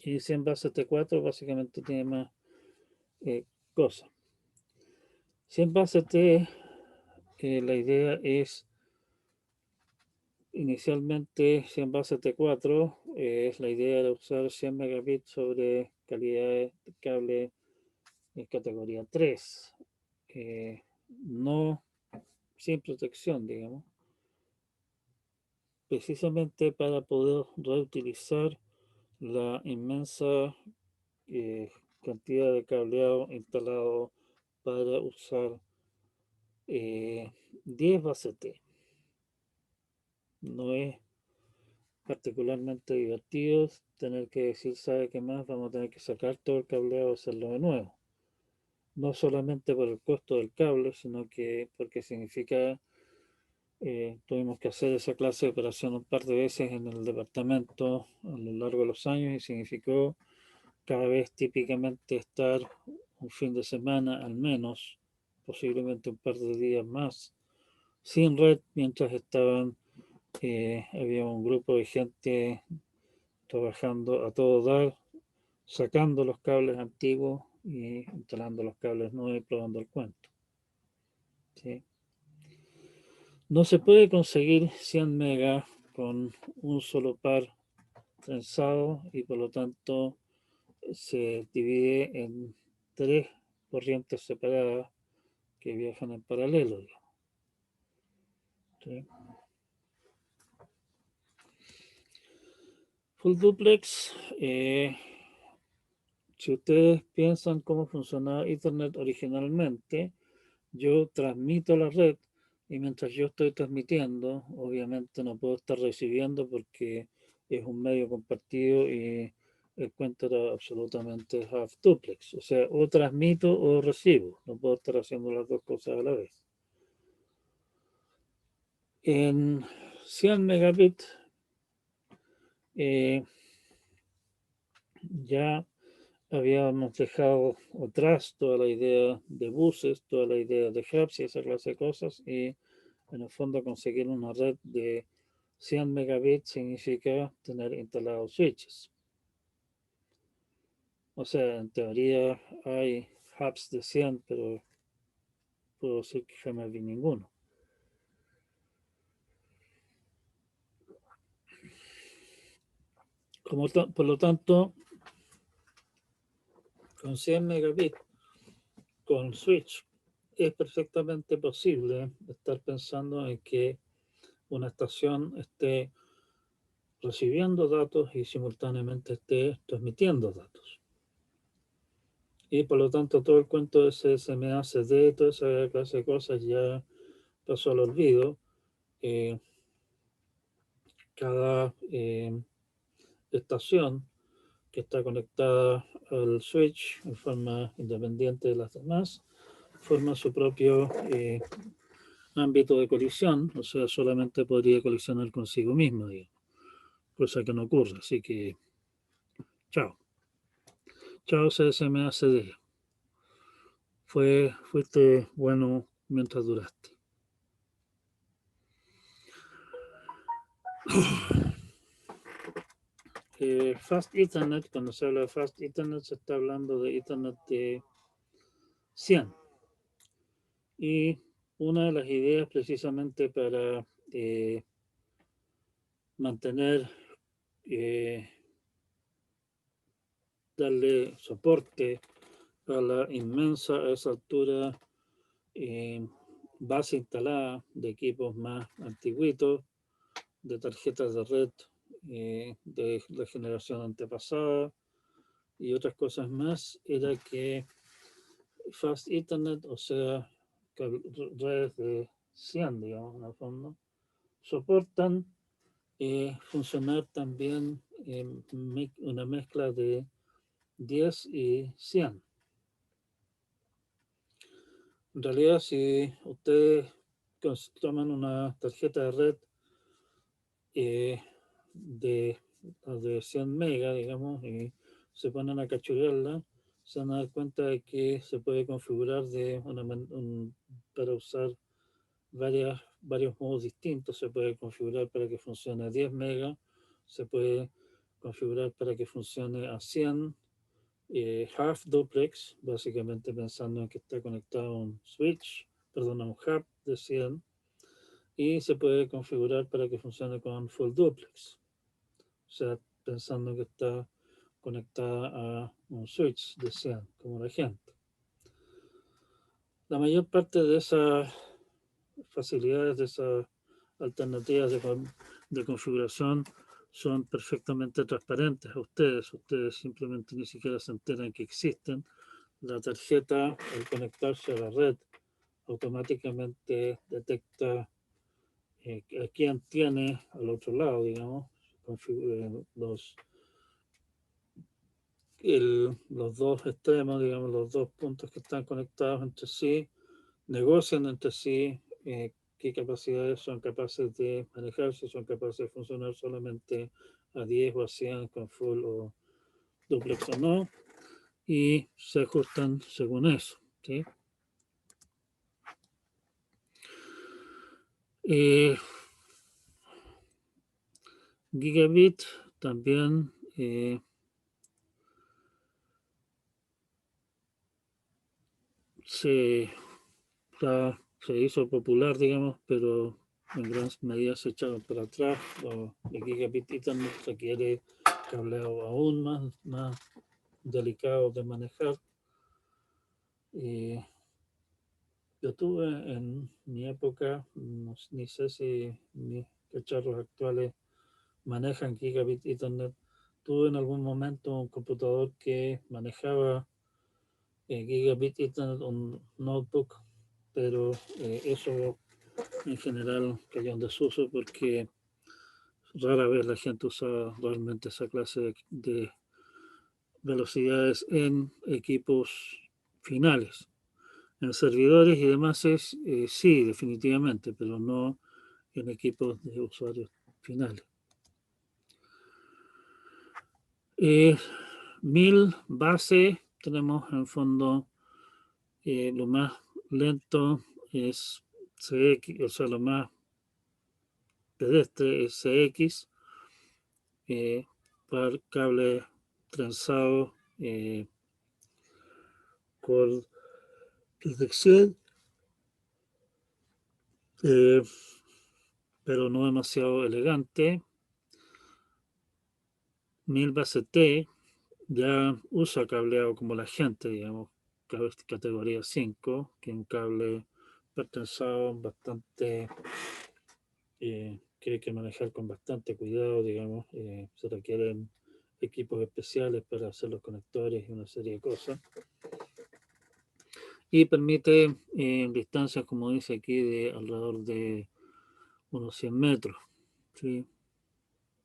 Y 100 base T4 básicamente tiene más cosas. 100 base T, la idea es inicialmente 100 base T4, es la idea de usar 100 megabits sobre calidad de cable en categoría 3, no sin protección, digamos, precisamente para poder reutilizar la inmensa cantidad de cableado instalado para usar 10 bases T. No es particularmente divertido tener que decir, ¿sabe qué más? Vamos a tener que sacar todo el cableado y hacerlo de nuevo. No solamente por el costo del cable, sino que porque significa, tuvimos que hacer esa clase de operación un par de veces en el departamento a lo largo de los años y significó cada vez típicamente estar un fin de semana al menos, posiblemente un par de días más, sin red, mientras había un grupo de gente trabajando a todo dar, sacando los cables antiguos y instalando los cables nuevos y probando el cuento. ¿Sí? No se puede conseguir 100 megas con un solo par trenzado y por lo tanto se divide en 3 corrientes separadas que viajan en paralelo. ¿Sí? Full duplex, si ustedes piensan cómo funcionaba Ethernet originalmente, yo transmito la red y mientras yo estoy transmitiendo, obviamente no puedo estar recibiendo porque es un medio compartido y el cuento era absolutamente half duplex. O sea, o transmito o recibo. No puedo estar haciendo las dos cosas a la vez. En 100 megabits ya habíamos dejado atrás toda la idea de buses, toda la idea de hubs y esa clase de cosas y en el fondo conseguir una red de 100 megabits significa tener instalados switches. O sea, en teoría hay hubs de 100, pero puedo decir que jamás vi ninguno. Por lo tanto, con 100 megabits, con switch, es perfectamente posible estar pensando en que una estación esté recibiendo datos y simultáneamente esté transmitiendo datos. Y por lo tanto todo el cuento de CSMA, CD, toda esa clase de cosas ya pasó al olvido. Cada estación que está conectada al switch en forma independiente de las demás forma su propio ámbito de colisión, o sea, solamente podría colisionar consigo mismo, digamos, cosa que no ocurre. Así que, chao. Chao CSMA CD. Fuiste bueno mientras duraste. Fast Ethernet, cuando se habla de Fast Ethernet, se está hablando de Ethernet de 100. Y una de las ideas precisamente para mantener, eh, darle soporte a la inmensa, a esa altura, base instalada de equipos más antiguitos, de tarjetas de red de la generación antepasada y otras cosas más, era que Fast Ethernet, o sea, redes de 100, digamos, en el fondo, soportan funcionar también en una mezcla de 10 y 100. En realidad, si ustedes toman una tarjeta de red eh, de, de 100 megas, digamos, y se ponen a cachurearla, se van a dar cuenta de que se puede configurar para usar varios modos distintos. Se puede configurar para que funcione a 10 megas, se puede configurar para que funcione a 100, half duplex, básicamente pensando en que está conectado a un switch, perdón, a un hub de 100, y se puede configurar para que funcione con full duplex, o sea, pensando que está conectada a un switch de 100, como la gente. La mayor parte de esas facilidades, de esas alternativas de de configuración son perfectamente transparentes a ustedes. Ustedes simplemente ni siquiera se enteran que existen. La tarjeta, al conectarse a la red, automáticamente detecta a quién tiene al otro lado, digamos, los dos extremos, digamos, los dos puntos que están conectados entre sí, negocian entre sí qué capacidades son capaces de manejar, si son capaces de funcionar solamente a 10 o a 100 con full o duplex o no, y se ajustan según eso. ¿Sí? Gigabit también se hizo popular, digamos, pero en gran medida se echaron para atrás. El Gigabit Ethernet requiere cableado aún más delicado de manejar. Yo tuve en mi época, ni sé si mis cacharros actuales manejan Gigabit Ethernet. Tuve en algún momento un computador que manejaba Gigabit Ethernet, un notebook, pero eso en general cayó en desuso porque rara vez la gente usa realmente esa clase de velocidades en equipos finales. En servidores y demás sí, definitivamente, pero no en equipos de usuarios finales. 1000 base, tenemos en fondo lo más lento es CX, o sea, lo más pedestre es CX, para cable trenzado por detección, eh, pero no demasiado elegante. 1000 base T ya usa cableado como la gente, digamos, categoría 5, que es un cable trenzado bastante, que hay que manejar con bastante cuidado, digamos, se requieren equipos especiales para hacer los conectores y una serie de cosas. Y permite distancias, como dice aquí, de alrededor de unos 100 metros, ¿sí?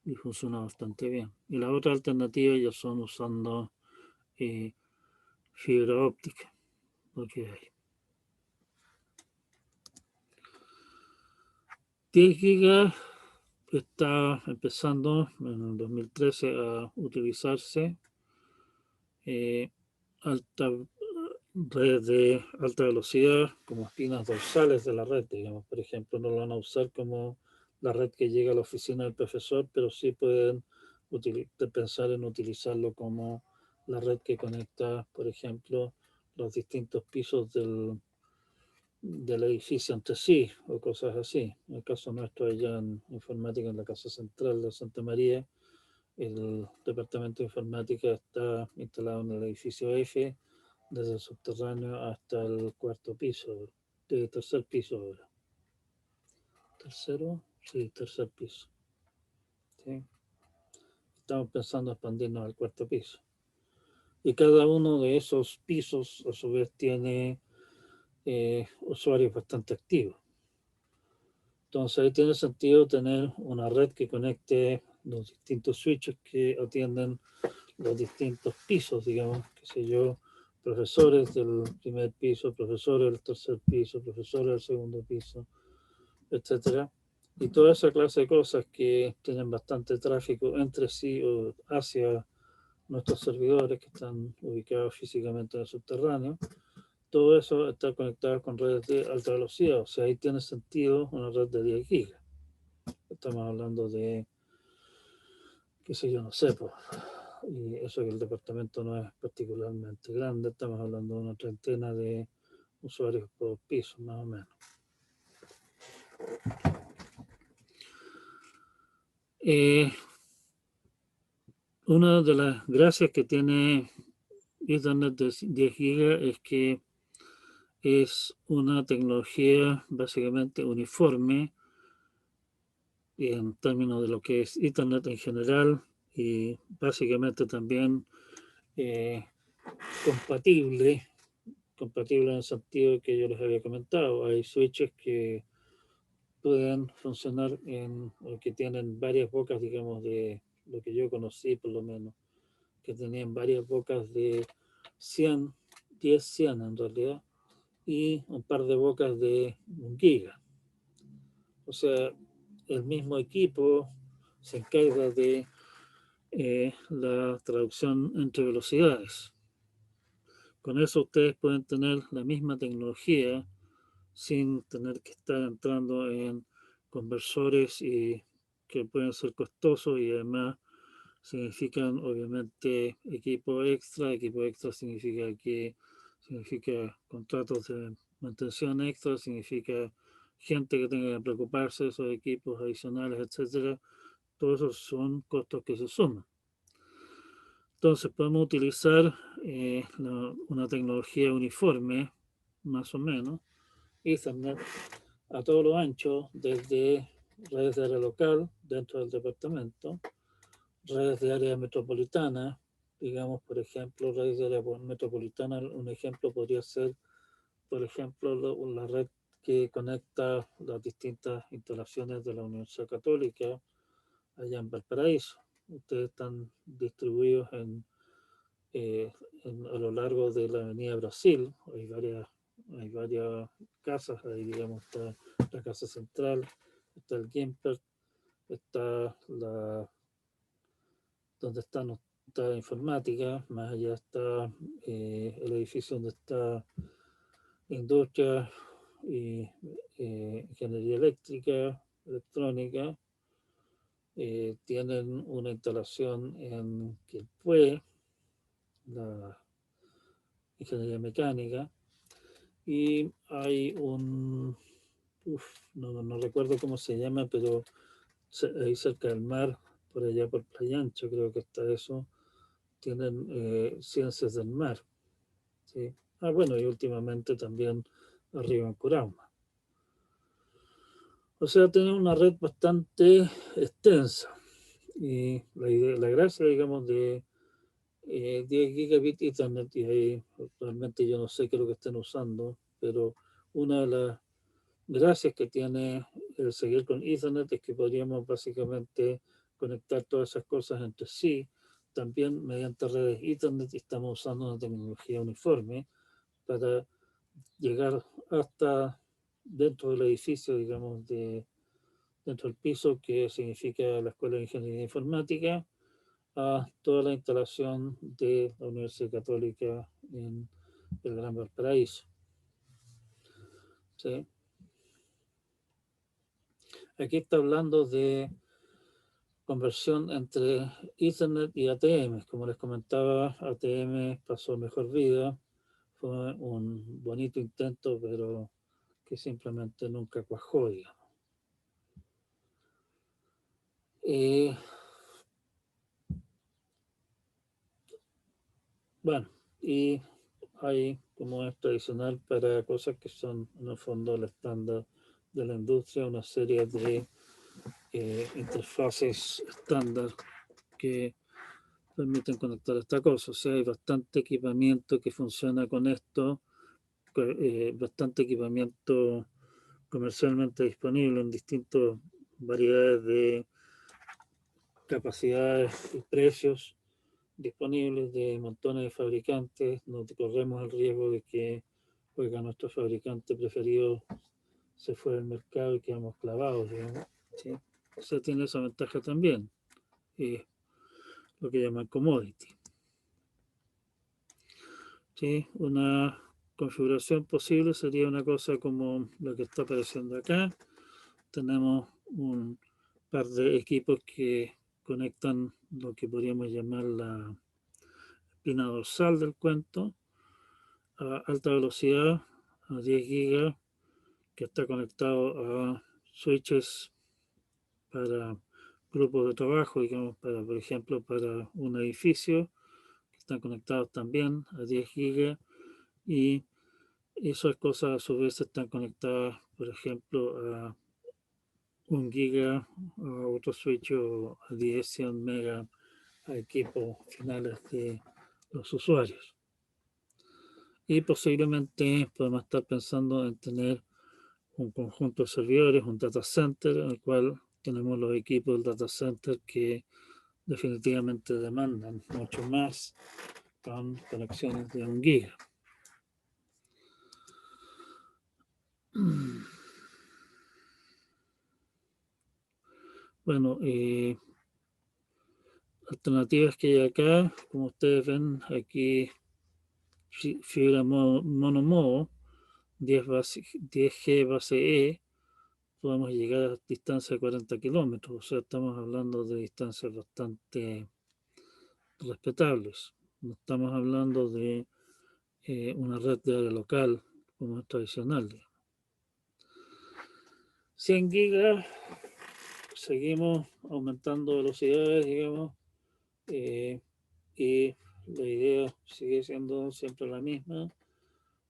Y funciona bastante bien. Y las otras alternativas ya son usando fibra óptica, lo que hay. 10 gigas está empezando en el 2013 a utilizarse. Alta red de alta velocidad como espinas dorsales de la red, digamos, por ejemplo, no lo van a usar como la red que llega a la oficina del profesor, pero sí pueden pensar en utilizarlo como la red que conecta, por ejemplo, los distintos pisos del edificio entre sí o cosas así. En el caso nuestro allá en informática en la Casa Central de Santa María, el departamento de informática está instalado en el edificio F, desde el subterráneo hasta el cuarto piso, de tercer piso ahora. ¿Tercero? Sí, tercer piso. ¿Sí? Estamos pensando en expandirnos al cuarto piso. Y cada uno de esos pisos, a su vez, tiene usuarios bastante activos. Entonces, ahí tiene sentido tener una red que conecte los distintos switches que atienden los distintos pisos, digamos, qué sé yo, profesores del primer piso, profesores del tercer piso, profesores del segundo piso, etcétera. Y toda esa clase de cosas que tienen bastante tráfico entre sí o hacia nuestros servidores que están ubicados físicamente en el subterráneo, todo eso está conectado con redes de alta velocidad. O sea, ahí tiene sentido una red de 10 gigas. Estamos hablando de, qué sé yo, no sé, pues, y eso que el departamento no es particularmente grande, estamos hablando de una treintena de usuarios por piso, más o menos. Una de las gracias que tiene Ethernet de 10 GB es que es una tecnología básicamente uniforme en términos de lo que es Internet en general y básicamente también eh, compatible, compatible en el sentido que yo les había comentado. Hay switches que pueden funcionar o que tienen varias bocas, digamos, de lo que yo conocí por lo menos, que tenían varias bocas de 100, 10, 100 en realidad, y un par de bocas de 1 giga. O sea, el mismo equipo se encarga de la traducción entre velocidades. Con eso ustedes pueden tener la misma tecnología sin tener que estar entrando en conversores y que pueden ser costosos y además significan obviamente equipo extra. Equipo extra significa contratos de mantención extra, significa gente que tenga que preocuparse de esos equipos adicionales, etcétera. Todos esos son costos que se suman. Entonces podemos utilizar una tecnología uniforme, más o menos, Ethernet, a todo lo ancho, desde redes de área local dentro del departamento, redes de área metropolitana, digamos, por ejemplo, redes de área metropolitana, un ejemplo podría ser, por ejemplo, la red que conecta las distintas instalaciones de la Universidad Católica allá en Valparaíso. Ustedes están distribuidos eh, a lo largo de la Avenida Brasil. Hay varias casas, ahí digamos está la Casa Central, está el Gimpert, está donde está la informática, más allá está el edificio donde está industria y ingeniería eléctrica, electrónica. Tienen una instalación en Quilpué, la ingeniería mecánica, y hay no recuerdo cómo se llama, pero ahí cerca del mar, por allá por Playa Ancho, creo que está eso, tienen ciencias del mar, ¿sí? Bueno, y últimamente también arriba en Curauma. O sea, tienen una red bastante extensa. Y la gracia, digamos, de 10 gigabit Ethernet, y ahí realmente yo no sé qué es lo que estén usando, pero una de las gracias que tiene el seguir con Ethernet es que podríamos básicamente conectar todas esas cosas entre sí. También mediante redes Ethernet estamos usando una tecnología uniforme para llegar hasta dentro del edificio, digamos, dentro del piso, que significa la Escuela de Ingeniería Informática, a toda la instalación de la Universidad Católica en el Gran Valparaíso. ¿Sí? Aquí está hablando de conversión entre Ethernet y ATM. Como les comentaba, ATM pasó mejor vida. Fue un bonito intento, pero que simplemente nunca cuajó, digamos. Bueno, y hay, como es tradicional para cosas que son en el fondo el estándar de la industria, una serie de interfaces estándar que permiten conectar esta cosa. O sea, hay bastante equipamiento que funciona con esto, bastante equipamiento comercialmente disponible en distintas variedades de capacidades y precios disponibles de montones de fabricantes. No corremos el riesgo de que, oiga, nuestro fabricante preferido se fue del mercado y quedamos clavados, digamos. ¿Sí? O sea, tiene esa ventaja también, lo que llaman commodity. ¿Sí? Una configuración posible sería una cosa como lo que está apareciendo acá. Tenemos un par de equipos que conectan lo que podríamos llamar la espina dorsal del cuento a alta velocidad, a 10 gigas, que está conectado a switches para grupos de trabajo, digamos, por ejemplo, para un edificio, que están conectados también a 10 gigas, y esas cosas a su vez están conectadas, por ejemplo, a 1 giga a otro switch o a 10, 100 mega a equipos finales de los usuarios. Y posiblemente podemos estar pensando en tener un conjunto de servidores, un data center, en el cual tenemos los equipos del data center que definitivamente demandan mucho más con conexiones de 1 giga. Bueno, alternativas que hay acá, como ustedes ven, aquí fibra monomodo, 10G base E, podemos llegar a distancia de 40 kilómetros, o sea, estamos hablando de distancias bastante respetables. No estamos hablando de una red de área local como es tradicional. 100 gigas, seguimos aumentando velocidades, digamos, y la idea sigue siendo siempre la misma.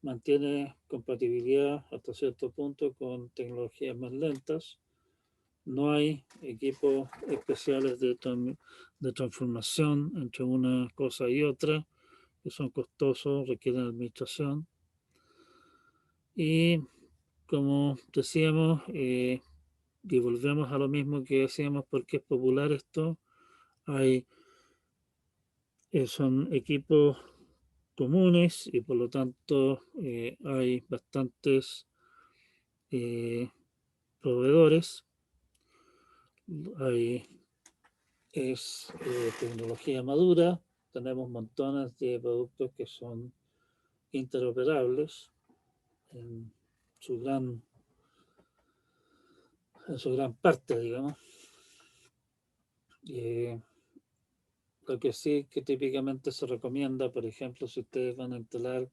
Mantiene compatibilidad hasta cierto punto con tecnologías más lentas. No hay equipos especiales de transformación entre una cosa y otra, que son costosos, requieren administración. Y como decíamos, y volvemos a lo mismo que decíamos, porque es popular esto, hay, son equipos comunes y por lo tanto hay bastantes proveedores. Hay, es tecnología madura, tenemos montones de productos que son interoperables en su gran, en su gran parte, digamos. Lo que sí que típicamente se recomienda, por ejemplo, si ustedes van a instalar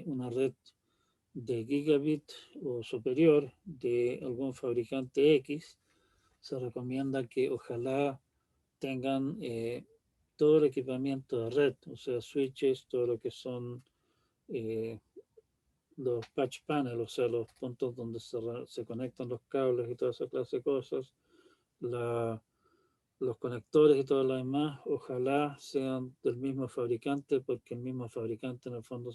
una red de gigabit o superior de algún fabricante X, se recomienda que ojalá tengan todo el equipamiento de red, o sea, switches, todo lo que son eh, los patch panels, o sea, los puntos donde se conectan los cables y toda esa clase de cosas, la, los conectores y todo lo demás, ojalá sean del mismo fabricante, porque el mismo fabricante en el fondo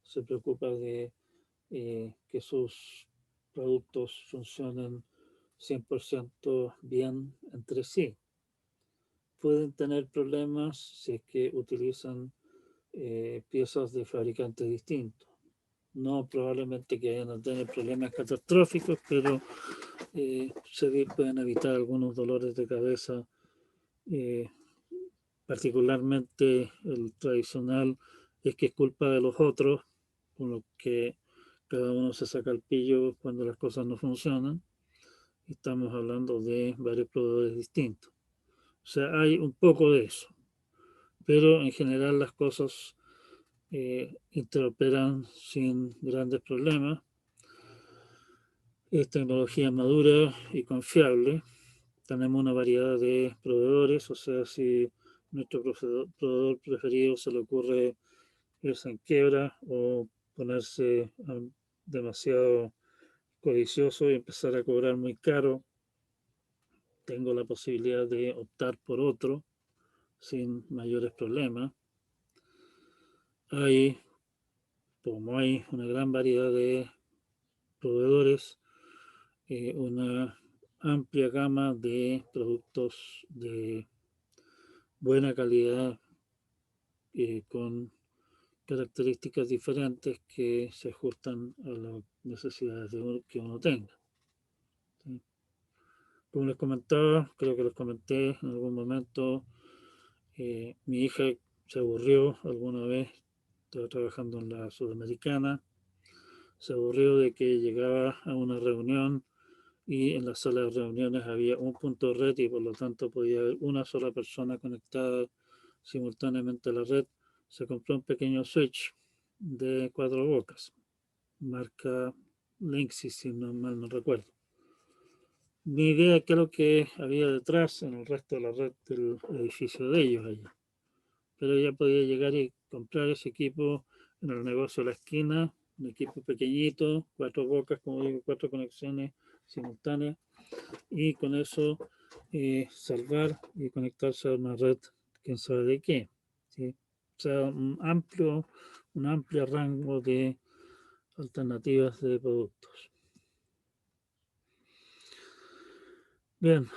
se preocupa de que sus productos funcionen 100% bien entre sí. Pueden tener problemas si es que utilizan piezas de fabricantes distintos. No probablemente que vayan a tener problemas catastróficos, pero se pueden evitar algunos dolores de cabeza, eh, particularmente el tradicional es que es culpa de los otros, con lo que cada uno se saca el pillo cuando las cosas no funcionan. Estamos hablando de varios proveedores distintos. O sea, hay un poco de eso, pero en general las cosas interoperan sin grandes problemas. Es tecnología madura y confiable. Tenemos una variedad de proveedores, o sea, si nuestro proveedor preferido se le ocurre irse en quiebra o ponerse demasiado codicioso y empezar a cobrar muy caro, tengo la posibilidad de optar por otro sin mayores problemas. Hay, como hay una gran variedad de proveedores, una amplia gama de productos de buena calidad con características diferentes que se ajustan a las necesidades que uno tenga. ¿Sí? Como les comentaba, creo que les comenté en algún momento, mi hija se aburrió alguna vez, estaba trabajando en la Sudamericana, se aburrió de que llegaba a una reunión y en la sala de reuniones había un punto de red y por lo tanto podía haber una sola persona conectada simultáneamente a la red. Se compró un pequeño switch de 4 bocas, marca Linksys, si no mal no recuerdo. Ni idea de qué es lo que había detrás en el resto de la red del edificio de ellos allí. Pero ella podía llegar y comprar ese equipo en el negocio de la esquina, un equipo pequeñito, 4 bocas, como digo, 4 conexiones simultánea y con eso salvar y conectarse a una red, quién sabe de qué. ¿Sí? O sea, un amplio rango de alternativas de productos. Bien,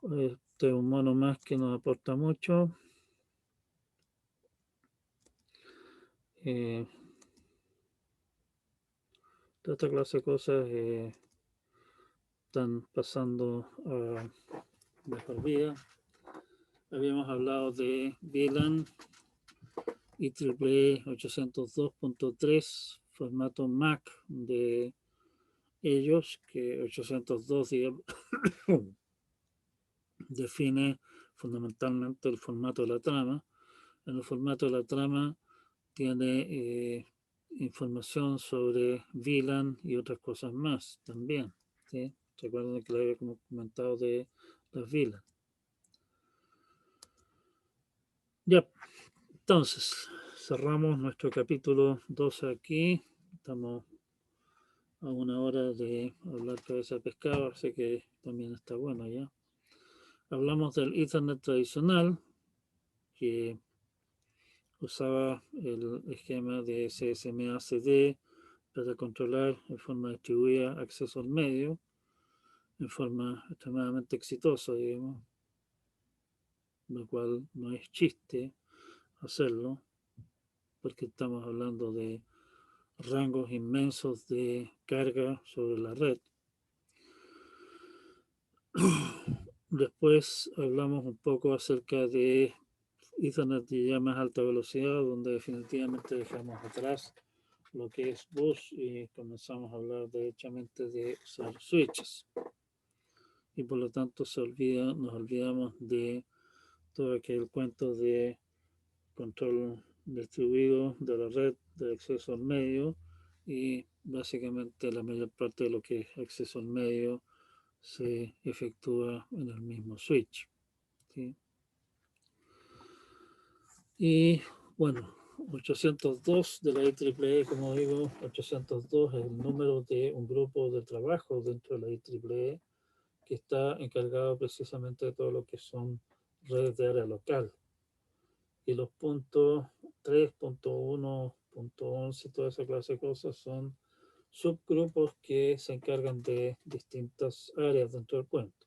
este es un mono más que nos aporta mucho. Eh, Toda esta clase de cosas están pasando a mejor vida. Habíamos hablado de VLAN IEEE 802.3, formato MAC de ellos, que 802 define fundamentalmente el formato de la trama. En el formato de la trama tiene información sobre VLAN y otras cosas más también. ¿Sí? Recuerden que le había comentado de las VLAN. Ya, entonces, cerramos nuestro capítulo 12 aquí. Estamos a una hora de hablar cabeza de pescado, así que también está bueno ya. Hablamos del Ethernet tradicional, que usaba el esquema de SSMA-CD para controlar en forma distribuida acceso al medio, en forma extremadamente exitosa, digamos, lo cual no es chiste hacerlo, porque estamos hablando de rangos inmensos de carga sobre la red. Después hablamos un poco acerca de Ethernet de ya más alta velocidad, donde definitivamente dejamos atrás lo que es bus y comenzamos a hablar derechamente de usar switches. Y por lo tanto nos olvidamos de todo aquel cuento de control distribuido de la red de acceso al medio y básicamente la mayor parte de lo que es acceso al medio se efectúa en el mismo switch. ¿Sí? Y bueno, 802 de la IEEE, como digo, 802 es el número de un grupo de trabajo dentro de la IEEE que está encargado precisamente de todo lo que son redes de área local. Y los puntos 3.1, punto 11, toda esa clase de cosas son subgrupos que se encargan de distintas áreas dentro del cuento.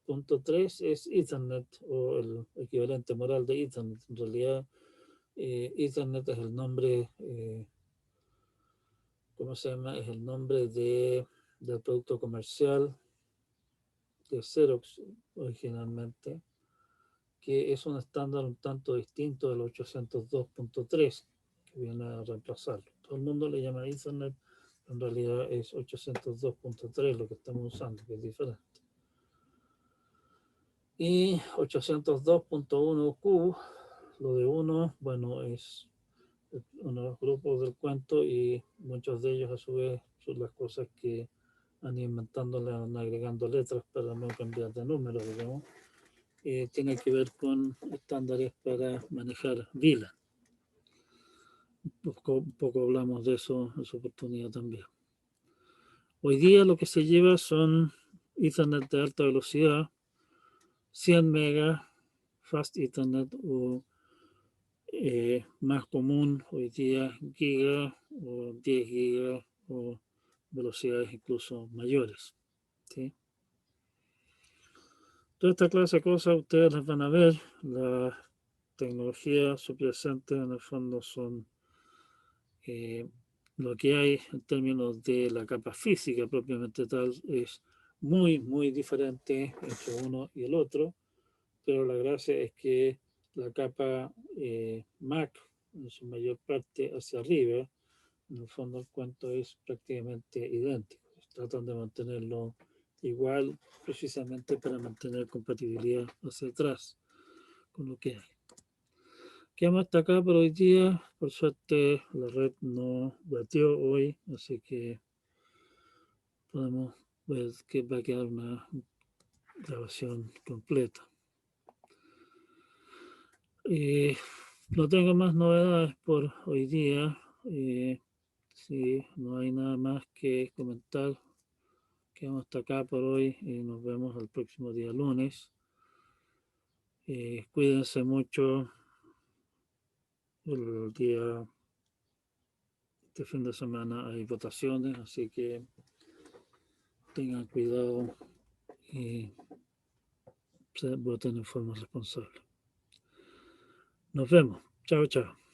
Punto 3 es Ethernet o el equivalente moral de Ethernet. En realidad, Ethernet es el nombre, ¿cómo se llama? Es el nombre del producto comercial de Xerox originalmente, que es un estándar un tanto distinto del 802.3, que viene a reemplazarlo. Todo el mundo le llama Ethernet, en realidad es 802.3 lo que estamos usando, que es diferente. Y 802.1Q, lo de 1, bueno, es uno de los grupos del cuento y muchos de ellos a su vez son las cosas que han ido inventándole, han agregando letras para no cambiar de número, digamos. Tiene que ver con estándares para manejar VLAN. Un poco hablamos de eso en su oportunidad también. Hoy día lo que se lleva son Ethernet de alta velocidad, 100 megas, Fast Ethernet o más común hoy día giga o 10 gigas o velocidades incluso mayores. ¿Sí? Toda esta clase de cosas ustedes las van a ver. Las tecnologías subyacentes en el fondo son lo que hay en términos de la capa física propiamente tal es muy, muy diferente entre uno y el otro, pero la gracia es que la capa MAC, en su mayor parte hacia arriba, en el fondo el cuento es prácticamente idéntico. Tratan de mantenerlo igual precisamente para mantener compatibilidad hacia atrás con lo que hay. Quedamos hasta acá por hoy día. Por suerte la red no batió hoy, así que podemos ver que va a quedar una grabación completa. No tengo más novedades por hoy día. Si no hay nada más que comentar, quedamos hasta acá por hoy y nos vemos el próximo día lunes. Cuídense mucho el día, este fin de semana hay votaciones, así que tengan cuidado y voten en forma responsable. Nos vemos. Chao, chao.